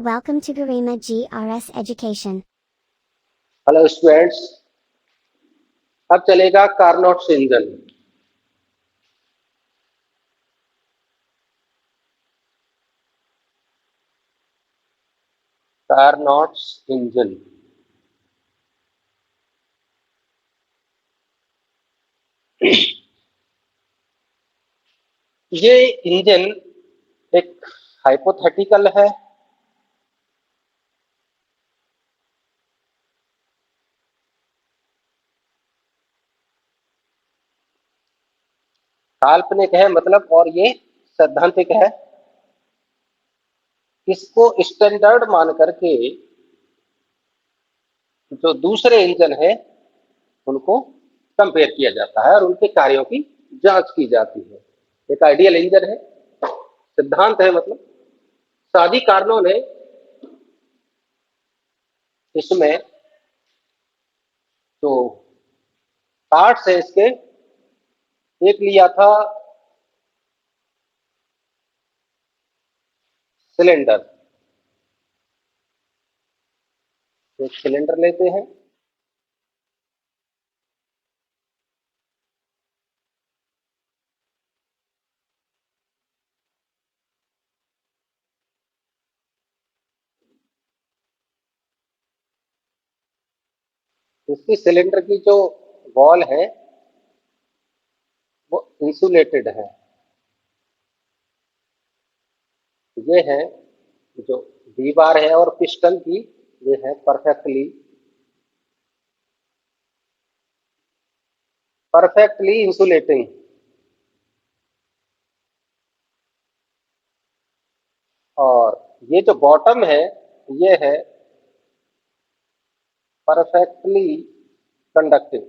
Welcome to Garima GRS Education. Hello students. अब चलेगा Carnot's engine. Carnot's engine ये engine एक हाइपोथेटिकल है। काल्पनिक है मतलब, और ये सैद्धांतिक है। इसको स्टैंडर्ड मान करके जो दूसरे इंजन है उनको कंपेयर किया जाता है और उनके कार्यों की जांच की जाती है। एक आइडियल इंजन है, सिद्धांत है मतलब। शादी कारणों ने इसमें जो पार्ट्स है इसके, एक लिया था सिलेंडर। एक सिलेंडर लेते हैं, इसकी सिलेंडर की जो वॉल है वो इंसुलेटेड है। ये है जो दीवार है, और पिस्टन की ये है परफेक्टली इंसुलेटिंग। और ये जो बॉटम है ये है परफेक्टली कंडक्टिंग।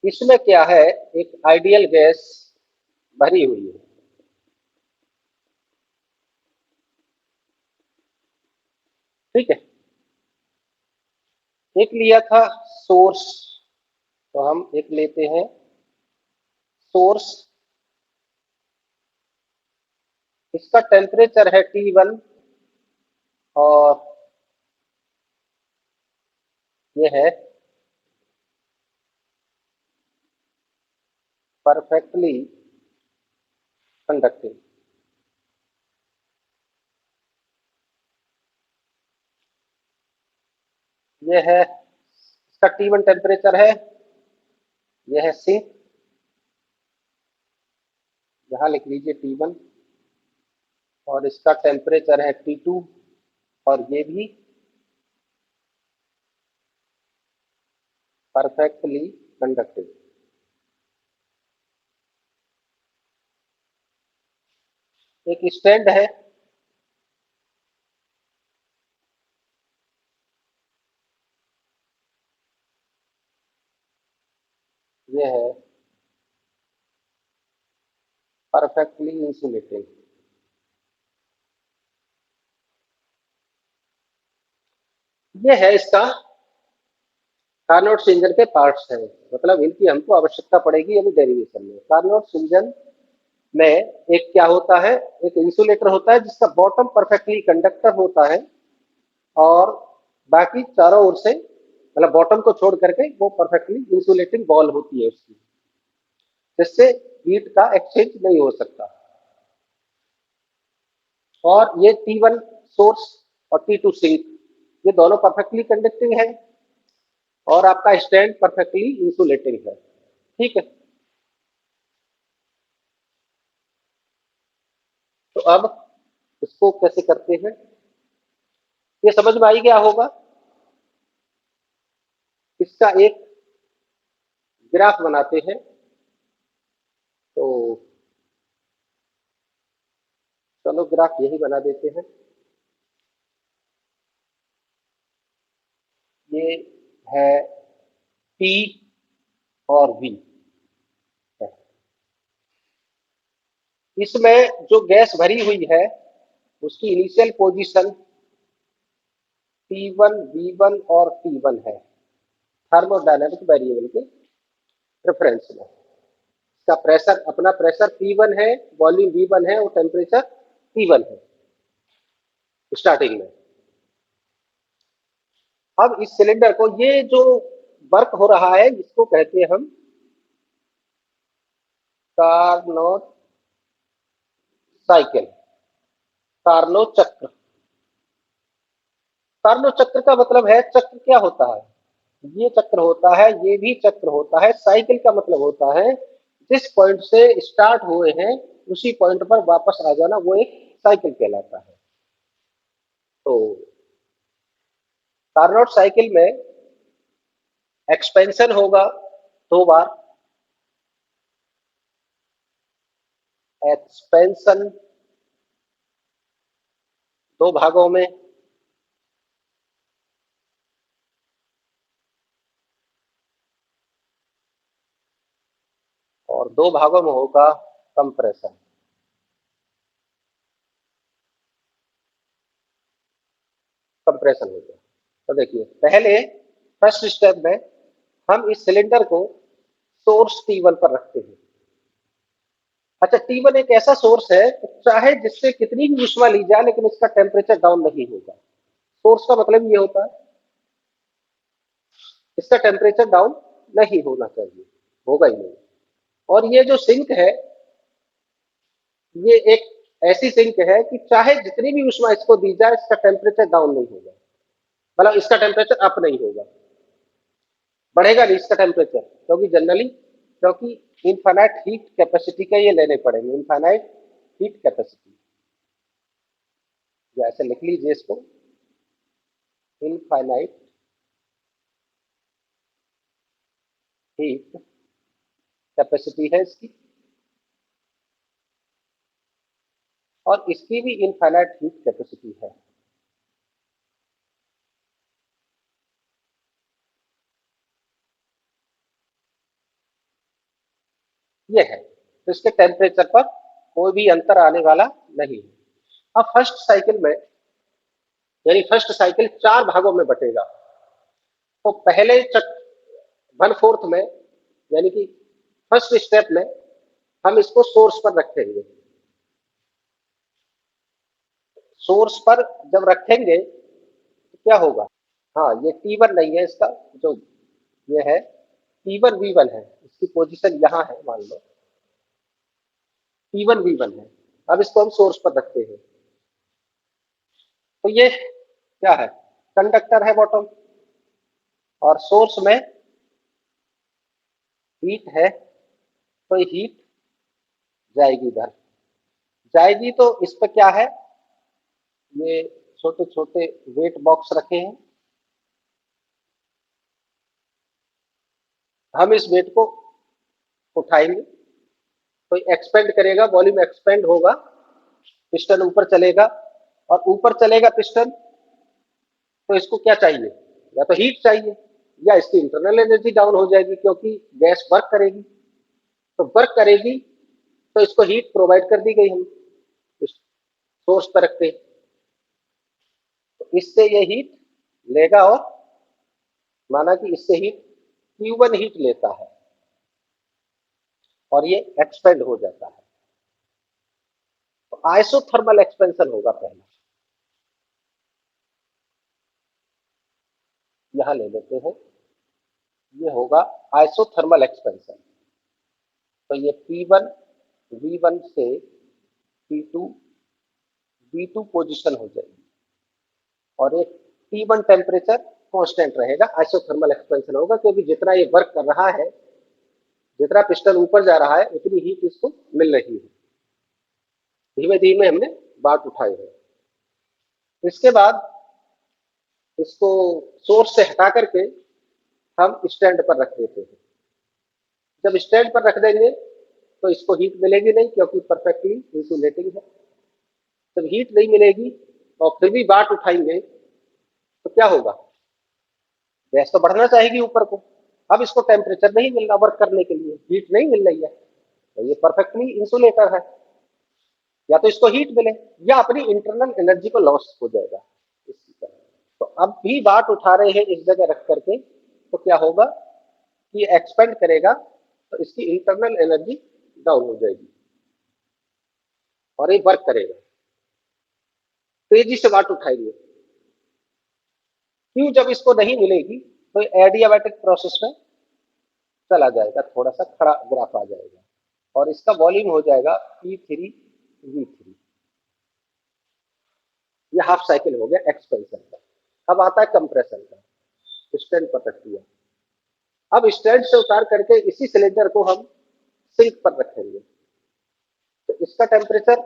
इसमें क्या है, एक आइडियल गैस भरी हुई है। ठीक है। एक लिया था सोर्स, तो हम एक लेते हैं सोर्स। इसका टेम्परेचर है T1 और ये है परफेक्टली कंडक्टिंग। ये है, इसका T1 टेम्परेचर है। ये है सिंक, यहाँ लिख लीजिए T1। और इसका टेम्परेचर है T2 और ये भी परफेक्टली कंडक्टिव। एक स्टैंड है, ये है परफेक्टली इंसुलेटिंग। ये है इसका कार्नोट्स इंजन के पार्ट्स हैं, मतलब इनकी हमको आवश्यकता पड़ेगी अभी डेरिवेशन में। कार्नोट्स इंजन में एक क्या होता है, एक इंसुलेटर होता है जिसका बॉटम परफेक्टली कंडक्टर होता है, और बाकी चारों ओर से मतलब बॉटम को छोड़ करके वो परफेक्टली इंसुलेटिंग वॉल होती है उसकी, जिससे हीट का एक्सचेंज नहीं हो सकता। और ये T1 सोर्स और T2 सिंक, ये दोनों परफेक्टली कंडक्टिंग है और आपका स्टैंड परफेक्टली इंसुलेटिंग है। ठीक है। तो अब इसको कैसे करते हैं, ये समझ में आई गया होगा। इसका एक ग्राफ बनाते हैं। तो चलो ग्राफ यही बना देते हैं। ये है P और V। इसमें जो गैस भरी हुई है उसकी इनिशियल पोजीशन T1, V1 और T1 है, थर्मोडायनेमिक वेरिएबल के रेफरेंस में। इसका प्रेशर, अपना प्रेशर P1 है, वॉल्यूम V1 है और टेम्परेचर T1 है स्टार्टिंग में। अब इस सिलेंडर को, ये जो वर्क हो रहा है इसको कहते हैं हम कार्नोट साइकिल, कार्नोट चक्र। कार्नोट चक्र का मतलब है, चक्र क्या होता है, ये चक्र होता है, ये भी चक्र होता है। साइकिल का मतलब होता है जिस पॉइंट से स्टार्ट हुए हैं उसी पॉइंट पर वापस आ जाना, वो एक साइकिल कहलाता है। तो कार्नोट साइकिल में एक्सपेंशन होगा 2 बार, एक्सपेंशन 2 भागों में, और 2 भागों में होगा कंप्रेशन। कंप्रेशन हो गया। तो देखिए, पहले फर्स्ट स्टेप में हम इस सिलेंडर को सोर्स T1 पर रखते हैं। अच्छा, T1 एक ऐसा सोर्स है चाहे जिससे कितनी भी ऊष्मा ली जाए लेकिन इसका टेम्परेचर डाउन नहीं होगा। सोर्स का मतलब ये होता है इसका टेम्परेचर डाउन नहीं होना चाहिए, होगा ही नहीं। और ये जो सिंक है, ये एक ऐसी सिंक है कि चाहे जितनी भी ऊष्मा इसको दी जाए इसका टेम्परेचर डाउन नहीं होगा, मतलब इसका टेम्परेचर अप नहीं होगा, बढ़ेगा नहीं इसका टेम्परेचर, क्योंकि इनफाइनाइट हीट कैपेसिटी के ये लेने पड़ेंगे, इनफाइनाइट हीट कैपेसिटी। ऐसे लिख लीजिए इसको, इनफाइनाइट हीट कैपेसिटी है इसकी, और इसकी भी इनफाइनाइट हीट कैपेसिटी है। ये है, तो इसके टेम्परेचर पर कोई भी अंतर आने वाला नहीं है। अब फर्स्ट साइकिल में, यानी फर्स्ट साइकिल 4 भागों में बटेगा। तो पहले 1/4 में, यानी कि फर्स्ट स्टेप में हम इसको सोर्स पर रखेंगे। सोर्स पर जब रखेंगे तो क्या होगा, हाँ ये T1 नहीं है इसका, जो ये है T1 V1 है, इसकी पोजीशन यहाँ है, मान लो T1 V1 है। अब इसको हम सोर्स पर रखते हैं, तो ये क्या है, कंडक्टर है बॉटम, और सोर्स में हीट है, तो हीट जाएगी इधर, जाएगी तो इस पर क्या है, ये छोटे छोटे वेट बॉक्स रखे हैं। हम इस वेट को उठाएंगे तो एक्सपेंड करेगा, वॉल्यूम एक्सपेंड होगा, पिस्टन ऊपर चलेगा, और ऊपर चलेगा पिस्टन तो इसको क्या चाहिए, या तो हीट चाहिए या इसकी इंटरनल एनर्जी डाउन हो जाएगी, क्योंकि गैस वर्क करेगी। तो वर्क करेगी तो इसको हीट प्रोवाइड कर दी गई, हम इस सोर्स पर रखते, तो इससे ये हीट लेगा, और माना कि इससे हीट Q1 हीट लेता है और ये एक्सपेंड हो जाता है। तो आइसोथर्मल एक्सपेंशन होगा पहला, यहां ले लेते हैं, ये होगा आइसोथर्मल एक्सपेंशन। तो ये P1 V1 से P2 V2 पोजीशन हो जाएगी, और एक T1 टेम्परेचर कांस्टेंट रहेगा, आइसोथर्मल एक्सपेंशन होगा, क्योंकि जितना ये वर्क कर रहा है, जितना पिस्टन ऊपर जा रहा है उतनी हीट इसको मिल रही है। धीमे धीमे हमने बाट उठाए हैं। इसके बाद इसको सोर्स से हटा करके हम स्टैंड पर रख देते हैं। जब स्टैंड पर रख देंगे तो इसको हीट मिलेगी नहीं, क्योंकि परफेक्टली इंसुलेटिंग है। जब हीट नहीं मिलेगी और फिर भी बाट उठाएंगे तो क्या होगा, गैस तो बढ़ना चाहेगी ऊपर को। अब इसको टेम्परेचर नहीं मिल रहा वर्क करने के लिए, हीट नहीं मिल रही है, तो ये परफेक्टली इंसुलेटर है। या तो इसको हीट मिले या अपनी इंटरनल एनर्जी को लॉस हो जाएगा इसी तरह। तो अब भी बाट उठा रहे हैं इस जगह रख करके, तो क्या होगा कि एक्सपेंड करेगा तो इसकी इंटरनल एनर्जी डाउन हो जाएगी और ये वर्क करेगा, तेजी से वाट उठाएंगे। क्यों? जब इसको नहीं मिलेगी तो एडियाबैटिक प्रोसेस में चला जाएगा, थोड़ा सा खड़ा ग्राफ आ जाएगा और इसका वॉल्यूम हो जाएगा P3V3। ये हाफ साइकिल हो गया एक्सपेंशन का। अब आता है कंप्रेशन का। स्टैंड पर रख दिया, अब स्टैंड से उतार करके इसी सिलेंडर को हम सिंक पर रखेंगे, तो इसका टेम्परेचर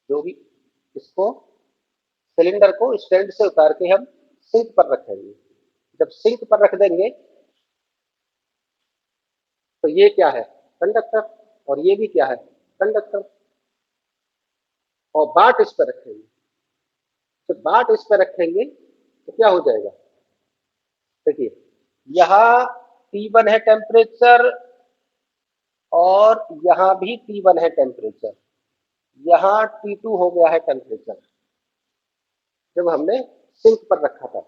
जो भी, इसको सिलेंडर को स्टैंड से उतार के हम सिंक पर रखेंगे। जब सिंक पर रख देंगे तो ये क्या है? कंडक्टर, और ये भी क्या है? कंडक्टर। और बाट इस पर रखेंगे, जब बाट इस पर रखेंगे तो क्या हो जाएगा? देखिए, यहाँ T1 है टेम्परेचर और यहाँ भी T1 है टेम्परेचर, यहाँ T2 हो गया है टेम्परेचर जब हमने सिंक पर रखा था।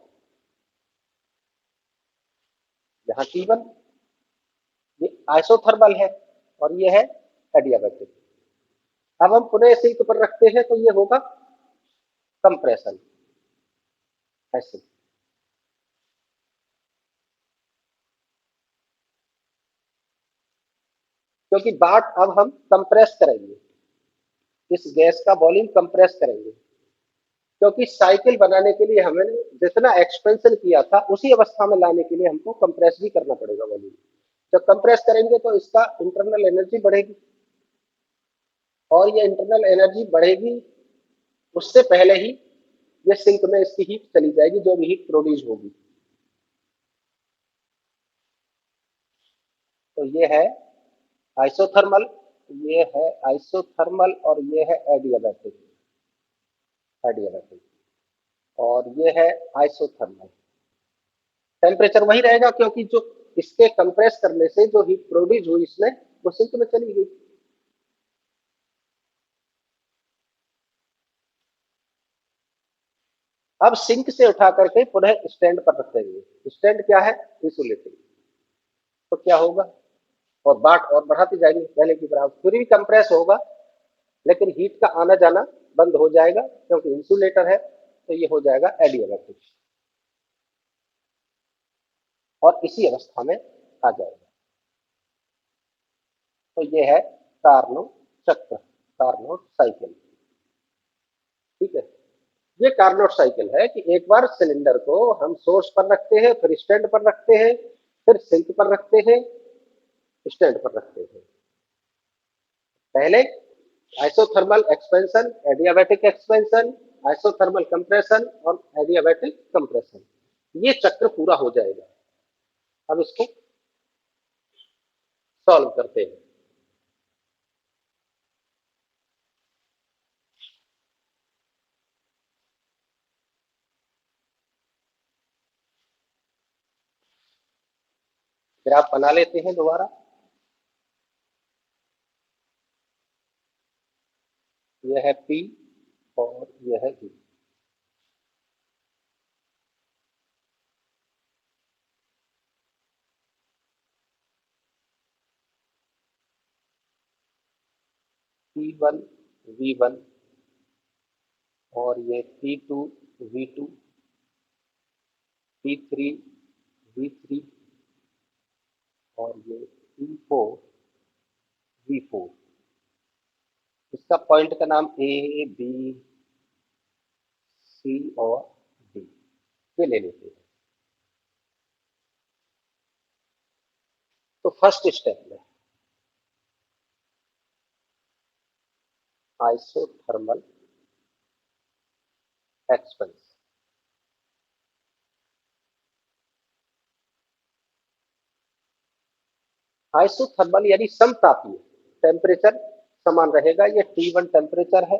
यहाँ T1 ये आइसोथर्मल है और ये है एडियाबैटिक। अब हम पुनः सिंक पर रखते हैं तो ये होगा कंप्रेशन, ऐसे। क्योंकि बाट अब हम कंप्रेस करेंगे, इस गैस का वॉल्यूम कंप्रेस करेंगे, क्योंकि साइकिल बनाने के लिए हमें जितना एक्सपेंशन किया था उसी अवस्था में लाने के लिए हमको कंप्रेस भी करना पड़ेगा वॉल्यूम। जब कंप्रेस करेंगे तो इसका इंटरनल एनर्जी बढ़ेगी, और ये इंटरनल एनर्जी बढ़ेगी उससे पहले ही ये सिंक में इसकी हीट चली जाएगी, जो भी हीट प्रोड्यूस होगी। तो ये है आइसोथर्मल, ये है आइसोथर्मल और ये है एडियाबैटिक, एडियाबैटिक, और ये है आइसोथर्मल। टेम्परेचर वही रहेगा क्योंकि जो इसके कंप्रेस करने से जो हीट प्रोड्यूस हुई इसमें वो सिंक में चली गई। अब सिंक से उठा करके पुनः स्टैंड पर रख देंगे। स्टैंड क्या है? इंसुलेटिंग। तो क्या होगा? और बाट और बढ़ाती जाएगी पहले की बराबर, फिर भी कंप्रेस होगा लेकिन हीट का आना जाना बंद हो जाएगा क्योंकि इंसुलेटर है, तो ये हो जाएगा एडियाबैटिक और इसी अवस्था में आ जाएगा। तो ये है कार्नोट चक्र, कार्नोट साइकिल। ठीक है, ये कार्नोट साइकिल है कि एक बार सिलेंडर को हम सोर्स पर रखते हैं, फिर स्टैंड पर रखते हैं, फिर सिंक पर रखते हैं, स्टैंड पर रखते हैं। पहले isothermal expansion, adiabatic expansion, isothermal compression और एडियाबैटिक कंप्रेशन, ये चक्र पूरा हो जाएगा। अब इसको सॉल्व करते हैं। ग्राफ बना लेते हैं दोबारा। यह है P और यह है V। P1 V1 और ये P2 V2, P3 V3 और ये P4 V4। इसका पॉइंट का नाम ए बी सी और डी, ये ले लेते हैं। तो फर्स्ट स्टेप में आइसोथर्मल एक्सपेंशन, आइसोथर्मल यानी समतापीय, टेम्परेचर समान रहेगा। ये T1 टेम्परेचर है,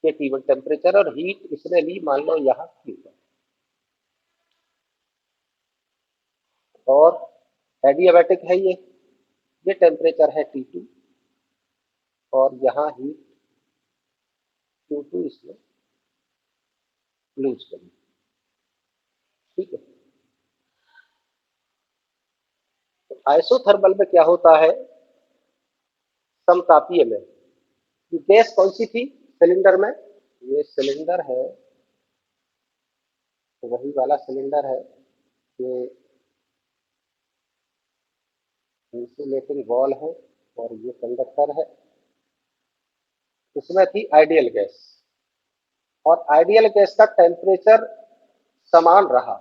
ये T1 टेम्परेचर और हीट इसने ली मान लो यहाँ Q1, और एडियाबैटिक है ये टेम्परेचर है T2 और यहाँ हीट Q2 इसमें लूज करी। ठीक है, आइसोथर्मल में क्या होता है, समतापीय में, ये गैस कौन सी थी सिलेंडर में, ये सिलेंडर है, वही वाला सिलेंडर है, ये इंसुलेटिंग वॉल है और ये कंडक्टर है, इसमें थी आइडियल गैस, और आइडियल गैस का टेम्परेचर समान रहा,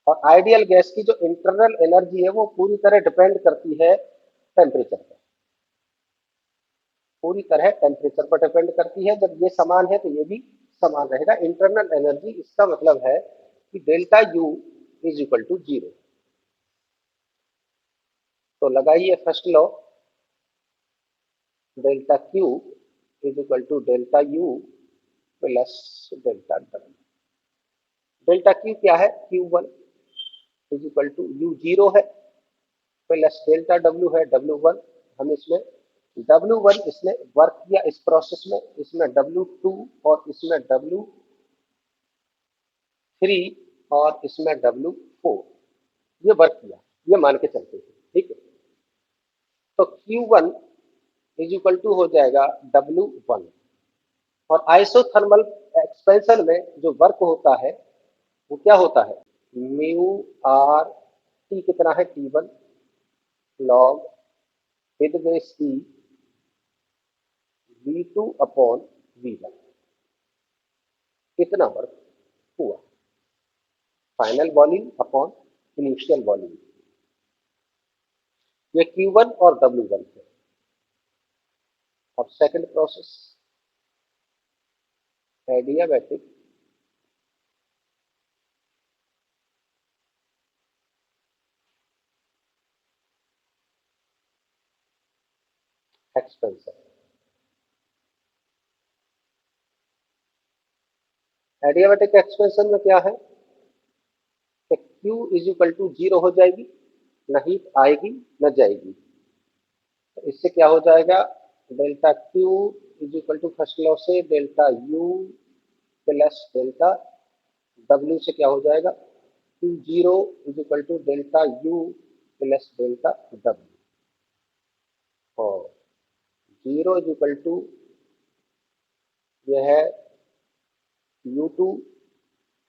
और आइडियल गैस की जो इंटरनल एनर्जी है वो पूरी तरह डिपेंड करती है टेम्परेचर पर, पूरी तरह टेम्परेचर पर डिपेंड करती है। जब ये समान है तो ये भी समान रहेगा इंटरनल एनर्जी, इसका मतलब है कि delta U is equal to zero. तो लगाइए first law, delta Q is equal to delta U plus delta W. Delta Q क्या है, Q one is equal to U zero है, प्लस डेल्टा डब्ल्यू है डब्ल्यू वन। हम इसमें W one इसने work किया इस प्रोसेस में, इसमें डब्ल्यू टू और इसमें डब्ल्यू थ्री और इसमें डब्ल्यू फोर, ये वर्क किया, ये मान के चलते हैं, ठीक है। तो Q one is equal to हो जाएगा डब्ल्यू वन, और आइसोथर्मल एक्सपेंशन में जो वर्क होता है वो क्या होता है, म्यू आर टी कितना है, T one log with base E V two upon V one, इतना वर्क हुआ, final volume upon initial volume, ये क्यू वन और डब्ल्यू वन है। अब second process, adiabatic expansion. Adiabatic expansion में क्या है कि Q is equal to zero हो जाएगी, नहीं आएगी न जाएगी, तो इससे क्या हो जाएगा, delta Q is equal to first law से delta U plus delta W से क्या हो जाएगा, Q zero is equal to delta U plus delta W, और जीरो इज इक्वल टू यह है U2,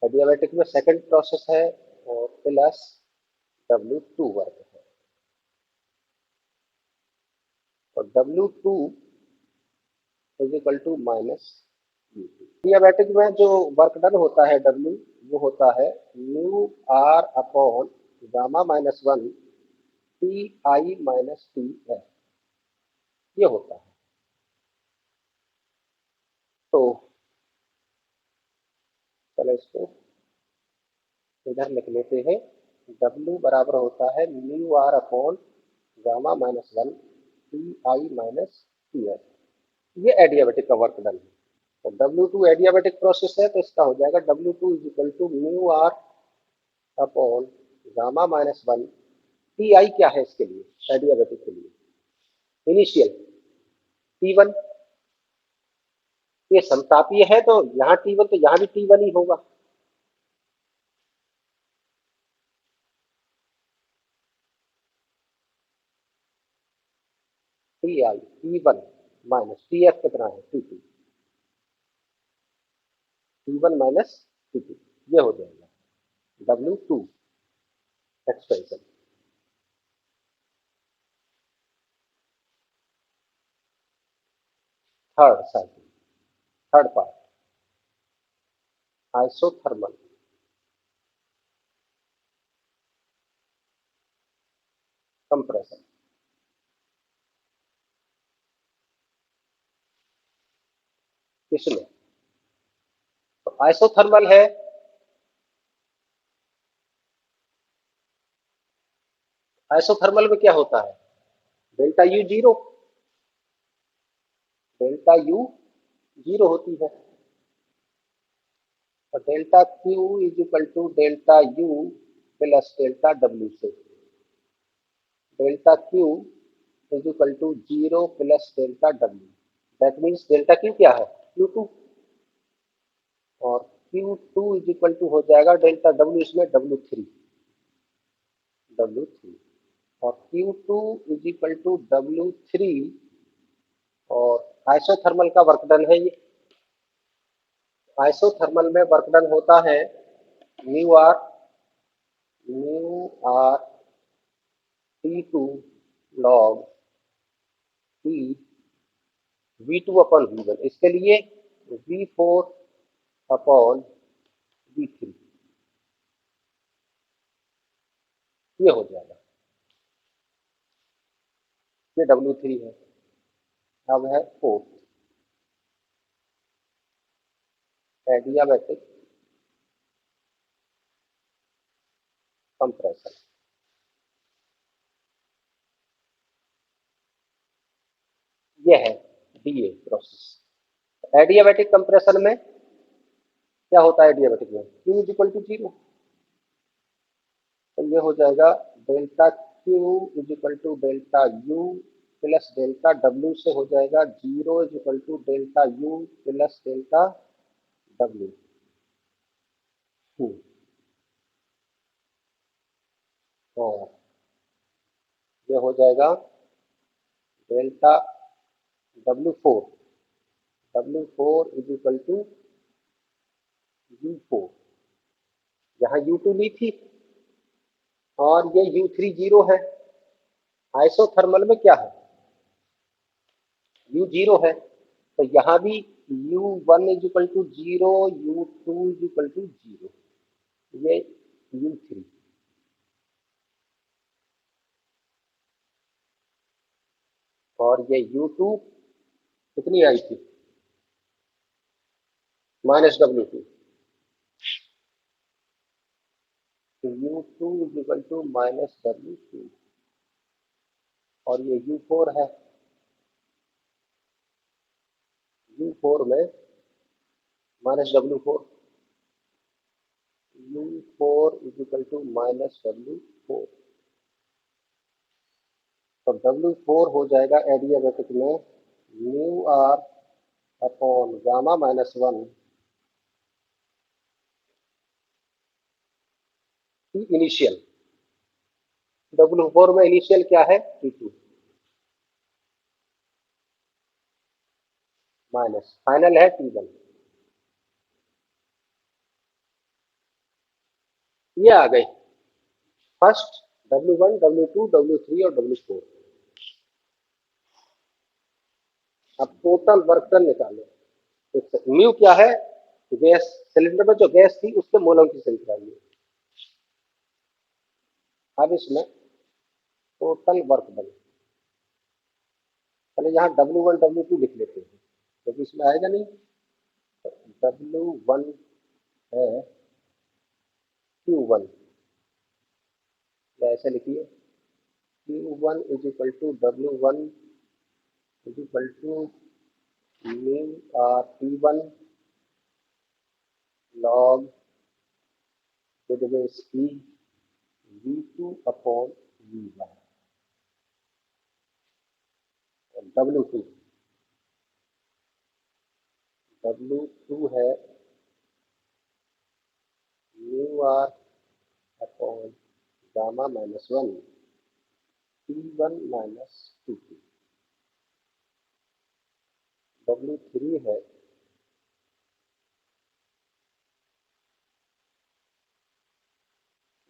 एडियाबैटिक में सेकंड प्रोसेस है, और प्लस W2 वर्क है, और W2 is equal to minus U2। Adiabatic में जो वर्क डन होता है W, वो होता है mu R upon gamma minus one T I minus T F, ये होता है। तो चलो इसको इधर लिख लेते हैं, W बराबर होता है mu R upon gamma minus one T I minus T F, ये एडियाबैटिक का वर्क डन है। तो W2 एडियाबैटिक प्रोसेस है, तो इसका हो जाएगा W2 is equal to mu R upon gamma minus one T I, क्या है इसके लिए एडियाबैटिक के लिए, इनिशियल T1, ये समतापीय है तो यहाँ T1 तो यहाँ भी T1 ही होगा, T I T1 minus T F कितना है T2, T1 माइनस T2, ये हो जाएगा W2 expansion. Third cycle, third part, isothermal compression. किसमें, तो आइसोथर्मल है, आइसोथर्मल में क्या होता है, delta U zero, delta U zero होती है, और delta Q is equal to delta U plus delta W से, delta Q is equal to zero plus delta W, that means delta Q क्या है Q2, और Q2 इज इक्वल टू हो जाएगा delta W, इसमें W3, Q2 is equal to W3 और isothermal का work done है ये। आइसोथर्मल में वर्क डन होता है mu R T2 log T V2 upon V1। इसके लिए V4 अपॉन V3 ये हो जाएगा। ये W3 है। अब है फोर्थ एडियाबैटिक कंप्रेशन। ये है DA प्रोसेस। एडियाबैटिक कंप्रेशन में क्या होता है? एडियाबैटिक में Q इज इक्वल टू 0, तो ये हो जाएगा delta Q is equal to delta U plus delta W से हो जाएगा 0 is equal to delta U plus delta W। और ये हो जाएगा delta W4 is equal to U4। यहाँ U2 ली थी और ये U3 0 है। आइसोथर्मल में क्या है? U 0 है, तो यहाँ भी U1 is equal to 0, U2 is equal to 0, ये U3। और ये U2 कितनी आई थी? -W2। तो U2 is equal to -W2 और ये U4 है। U4 में -W4, U4 is equal to -W4। तो W4 हो जाएगा एडियाबैटिक में म्यू आर अपॉन गामा -1 की इनिशियल। W4 में इनिशियल क्या है? T2 माइनस फाइनल है T1। ये आ गई फर्स्ट W1, W2, W3 और W4। अब टोटल वर्क डन निकालो। म्यू क्या है? गैस सिलेंडर में जो गैस थी उसके मोलों की संख्या ये। अब इसमें टोटल वर्क डन, पहले यहाँ W1 W2 लिख लेते हैं क्योंकि इसमें आएगा नहीं। W1 है Q1, या ऐसे लिखिए Q1 is equal to W1 is equal to mu R T1 log डेटाबेस की V2 अपॉन V1। W2 है mu R upon gamma -1 T1 T2। W3 है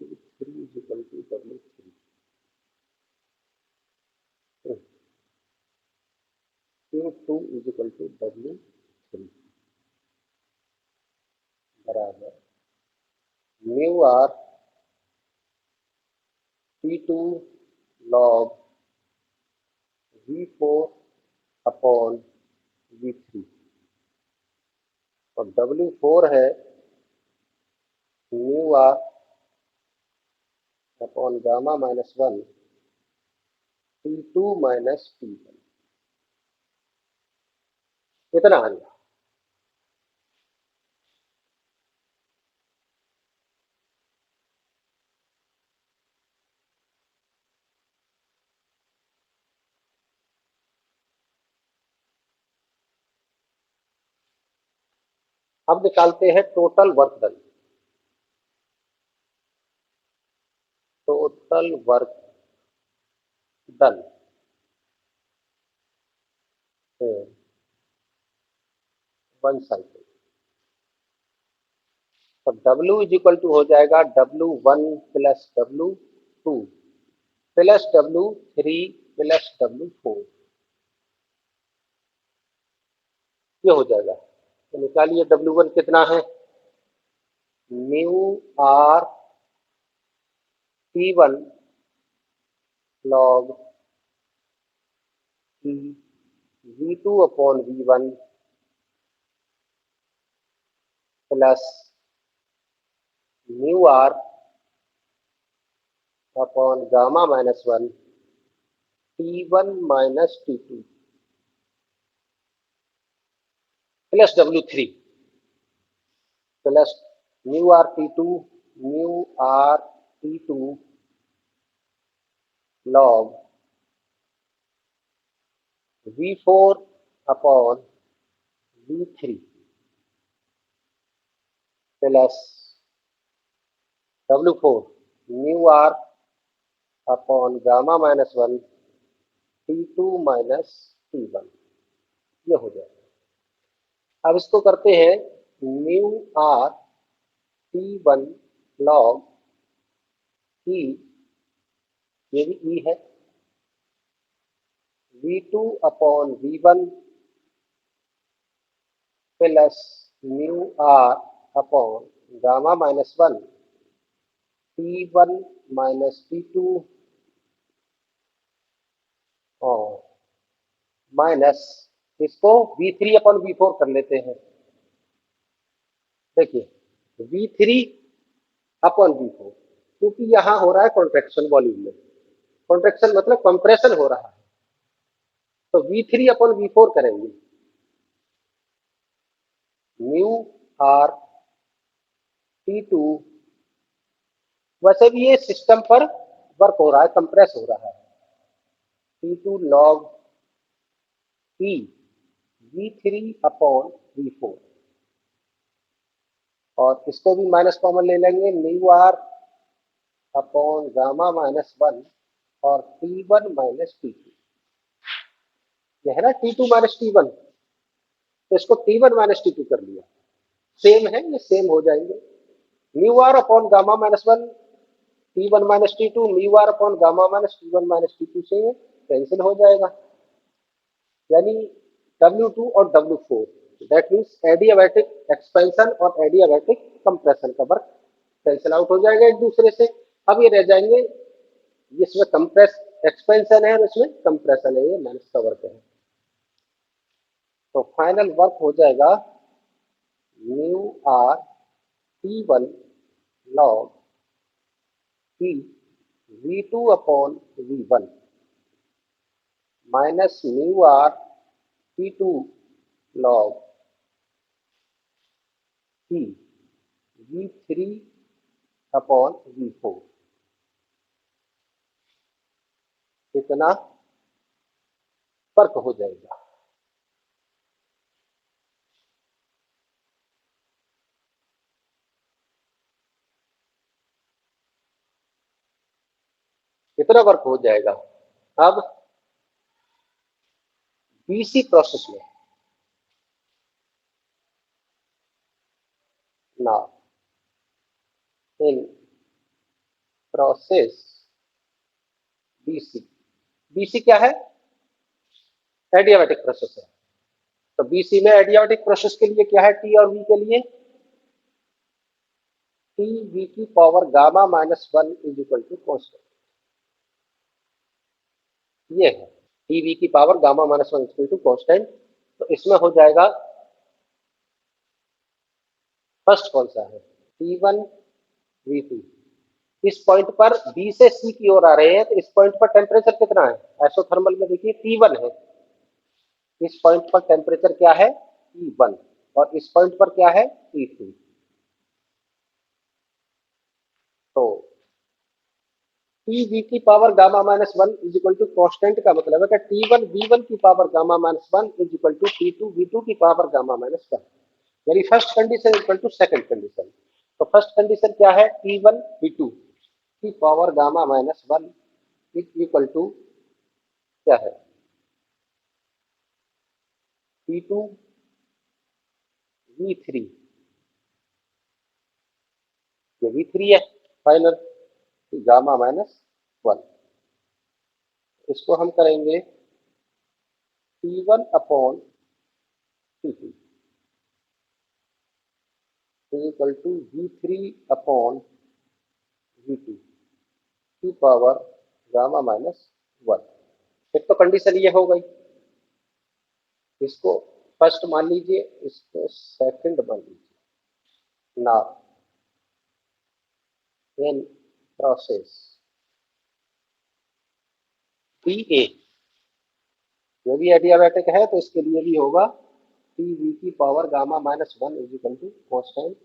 Q3 is equal to W3। Q2 is equal to W3 बराबर mu R T2 log V4 upon V3। और W4 है mu R upon gamma -1 T2 T1। इतना आ गया। अब निकालते हैं total work done. Total work done. One cycle. तो W is equal to हो जाएगा W1 plus W2 plus W3 plus W4। ये हो जाएगा। तो निकालिए W1 कितना है, mu R T1 log T V2 upon V1 plus mu R upon gamma minus 1 T1 minus T2 plus W3 plus mu R T2 log V4 upon V3 plus W4 mu R upon gamma minus 1 T2 minus T1। ये हो जाएगा। अब इसको करते हैं mu R T1 log E, ये भी E है, V2 upon V1 plus mu R upon gamma minus 1 T1 minus T2 और माइनस इसको V3 अपॉन V4 कर लेते हैं। देखिए V3 अपॉन V4, क्योंकि यहां हो रहा है कॉन्ट्रैक्शन वॉल्यूम में, कॉन्ट्रैक्शन मतलब कंप्रेशन हो रहा है, तो V3 अपॉन V4 करेंगे। म्यू आर T2, वैसे भी ये सिस्टम पर वर्क हो रहा है, कंप्रेस हो रहा है, T2 log E V3 upon V4 और इसको भी माइनस कॉमन ले लेंगे, mu R upon gamma minus 1 और T1 माइनस T2। यह है ना T2 माइनस T1, तो इसको T1 माइनस T2 कर लिया, सेम है, ये सेम हो जाएंगे। Mu R upon gamma minus 1 T1 minus T2 mu R upon gamma minus T1 minus T2 से कैंसिल हो जाएगा, यानी W2 और W4, that means adiabatic expansion और एडियाबैटिक कंप्रेशन का वर्क कैंसिल आउट हो जाएगा एक दूसरे से। अब ये रह जाएंगे, इसमें कंप्रेस एक्सपेंशन है और इसमें कंप्रेशन है, ये माइनस का वर्क है। तो फाइनल वर्क हो जाएगा mu R T1 log T V2 upon V1 minus mu R T2 log T V3 upon V4। इतना फर्क हो जाएगा। इतना वर्क हो जाएगा। अब बीसी प्रोसेस में ना इन प्रोसेस बीसी, बीसी क्या है, एडियाबैटिक प्रोसेस है। तो बीसी में एडियाबैटिक प्रोसेस के लिए क्या है, टी और वी के लिए टी वी की power gamma minus 1 is equal to constant, ये है टी वी की power gamma minus 1 equal to constant. तो इसमें हो जाएगा, फर्स्ट कौन सा है, T1 V2, इस पॉइंट पर बी से सी की ओर आ रहे हैं, तो इस पॉइंट पर टेम्परेचर कितना है, आइसोथर्मल में देखिए T1 है, इस पॉइंट पर टेम्परेचर क्या है T1 और इस पॉइंट पर क्या है T2। तो टी वी की power gamma minus 1 is equal to constant का मतलब है कि T1 V1 की power gamma minus 1 is equal to T2 V2 की पावर गामा माइनस 1, यानी first condition equal to second condition. तो फर्स्ट कंडीशन क्या है, T1 V2 की power gamma minus 1 is equal to क्या है, T2 V3, ये V3 है फाइनल, गामा माइनस 1। इसको हम करेंगे T1 upon T2 is equal to V3 upon V2 की पावर गामा माइनस 1। एक तो कंडीशन ये हो गई, इसको फर्स्ट मान लीजिए, इसको सेकंड मान लीजिए। नाउ इन प्रोसेस TA, जो भी एडियाबैटिक है तो इसके लिए भी होगा TV की power gamma minus 1 is equal to constant,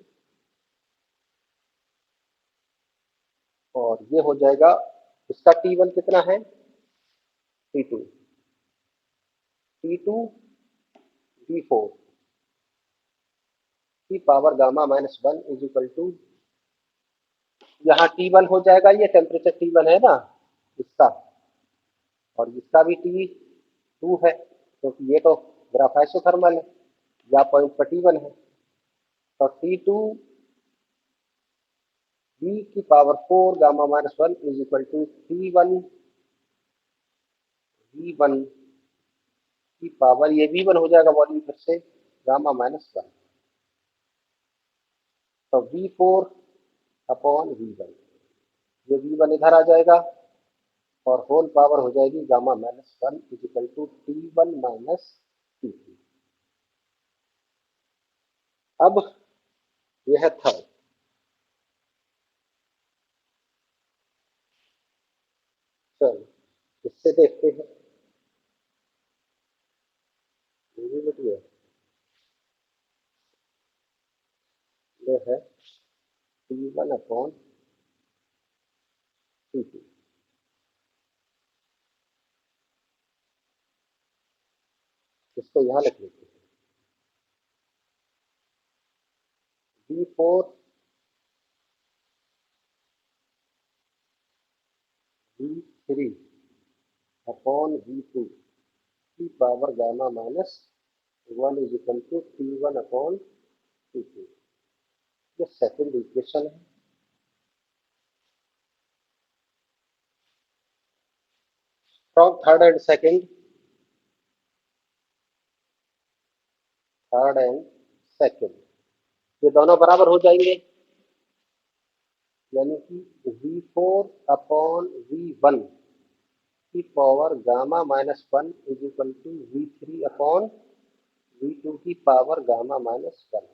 और ये हो जाएगा, इसका T1 कितना है, T2 V4 की power gamma minus 1 is equal to, यहाँ T1 हो जाएगा, ये टेम्परेचर T1 है ना इसका, और इसका भी T2 है, क्योंकि ये तो ग्राफ आइसोथर्मल है, या पॉइंट पर T1 है, तो T2 V की power 4 gamma minus 1 is equal to T1 V1 की पावर, ये V1 हो जाएगा वॉल्यूम फिर से गामा माइनस 1, तो V4 अपॉन V1, ये V1 इधर आ जाएगा और होल पावर हो जाएगी gamma minus 1 is equal to T1 minus T2। अब यह थर्ड, चलो इससे देखते हैं, ये भी बढ़िया ये है T1 अपॉन T2। इसको यहाँ लिख लेते हैं, V4 V3 अपॉन V2 की power gamma minus 1 is equal to T1 upon T2। ये सेकंड इक्वेशन है। फ्रॉम थर्ड एंड सेकंड ये दोनों बराबर हो जाएंगे, यानी कि V4 अपॉन V1 की power gamma minus 1 is equal to V3 upon V2 की पावर गामा माइनस 1।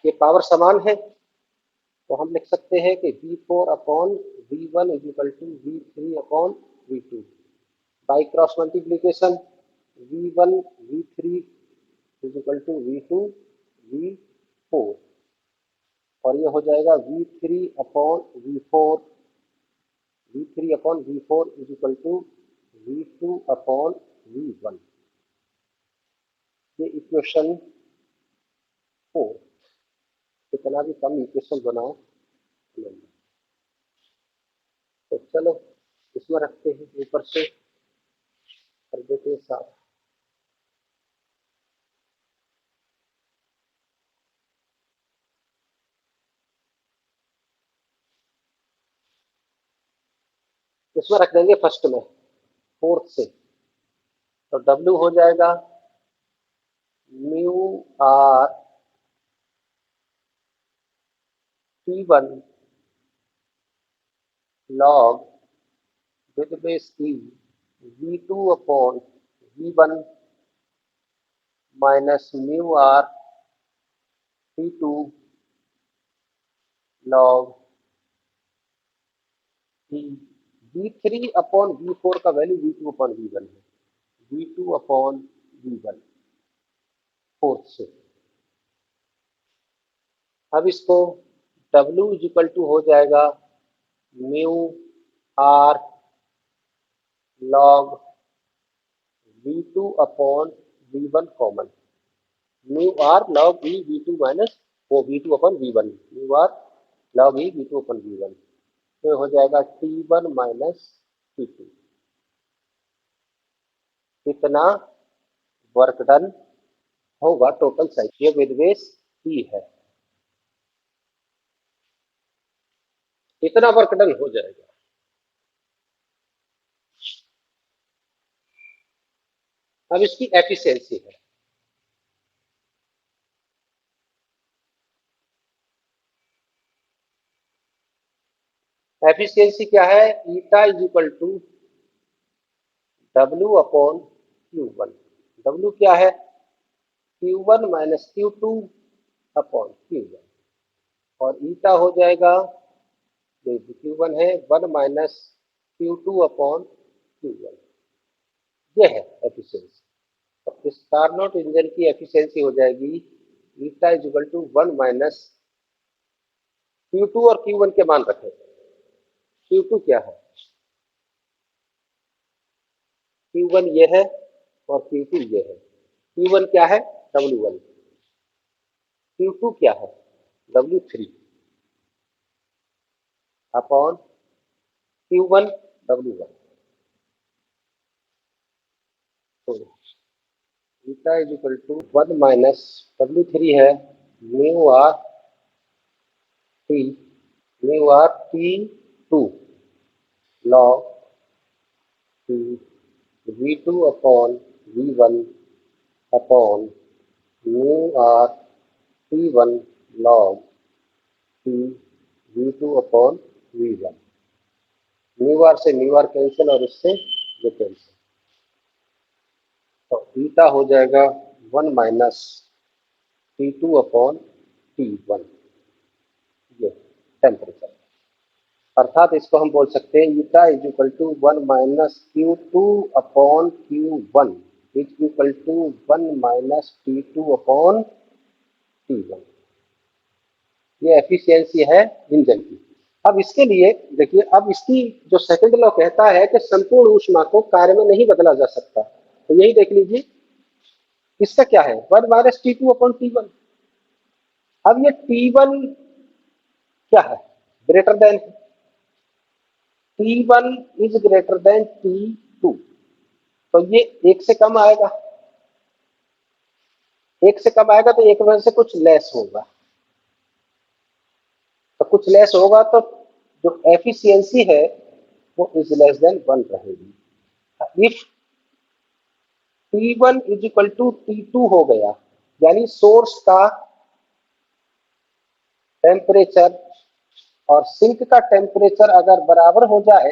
ये पावर समान है, तो हम लिख सकते हैं कि V4 upon V1 is equal to V3 upon V2 by cross multiplication, V1 V3 is equal to V2 V4, और ये हो जाएगा V3 upon V4, V3 upon V4 is equal to V2 upon V1। ये equation 4, कितना भी कम equation बनाओ नहीं। तो चलो इसमें रखते हैं, ऊपर से कर देते हैं साफ। इसमें रख देंगे फर्स्ट में, फोर्थ से, तो W हो जाएगा mu R T1 log with base E V2 upon V1 minus mu R T2 log E V3 upon V4 का वैल्यू V2 अपॉन V1 है, V2 अपॉन V1 फोर्थ से। अब इसको W इज इक्वल टू हो जाएगा mu R log V2 upon V1 common, mu R log E V2 minus वो V2 upon V1, mu R log E V2 upon V1, तो हो जाएगा T1 minus T2। कितना वर्क डन होगा total cycle, ये विदवेश ई है, इतना वर्क डन हो जाएगा। अब इसकी एफिशिएंसी है, एफिशिएंसी क्या है, eta is equal to W upon Q one. W क्या है, Q one minus Q two upon Q one, और ईटा हो जाएगा, क्यू वन है, one minus Q two upon Q one. ये है एफिशिएंसी। तो इस कार्नोट इंजन की एफिशिएंसी हो जाएगी eta is equal to one minus Q two, और क्यू वन के मान रखें। क्यू टू क्या है, क्यू वन ये है और क्यू टू ये है। क्यू वन क्या है, डब्ल्यू वन। क्यू टू क्या है, W three upon Q one, W one. तो eta is equal to one minus W three है mu R T, mu R T two log T V two upon V one upon mu R T one log T V two upon V one. Mu R से mu R cancel और इससे ये cancel, तो eta हो जाएगा one minus T two upon T one, ये temperature. अर्थात इसको हम बोल सकते हैं eta is equal to one minus Q two upon Q one is equal to one minus T two upon T one. ये एफिशिएंसी है इंजन की। अब इसके लिए देखिए, अब इसकी जो सेकंड लॉ कहता है कि संपूर्ण ऊष्मा को कार्य में नहीं बदला जा सकता, तो यही देख लीजिए इसका क्या है, one minus T two upon T one. अब ये टी वन क्या है, greater than, T one is greater than T two, तो ये एक से कम आएगा, एक से कम आएगा तो एक में से कुछ लेस होगा, तो कुछ लेस होगा तो जो एफिशिएंसी है वो इज लेस देन वन रहेगी। If T one is equal to T two हो गया, यानी सोर्स का टेम्परेचर और सिंक का टेम्परेचर अगर बराबर हो जाए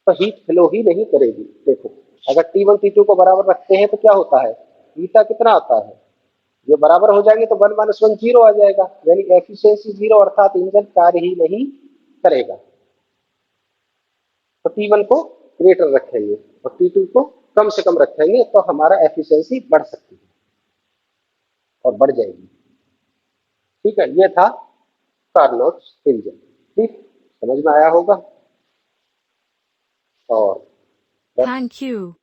तो हीट फ्लो ही नहीं करेगी। देखो, अगर टी वन टी टू को बराबर रखते हैं तो क्या होता है, ईटा कितना आता है, ये बराबर हो जाएंगे तो वन माइनस वन जीरो आ जाएगा, यानी एफिशिएंसी जीरो, अर्थात इंजन कार्य ही नहीं करेगा। तो टी वन को ग्रेटर रखेंगे और टी टू को कम से कम रखेंगे तो हमारा एफिशिएंसी बढ़ सकती है और बढ़ जाएगी। ठीक है, ये था कार्नोट इंजन। ठीक, समझ में आया होगा। और Thank you.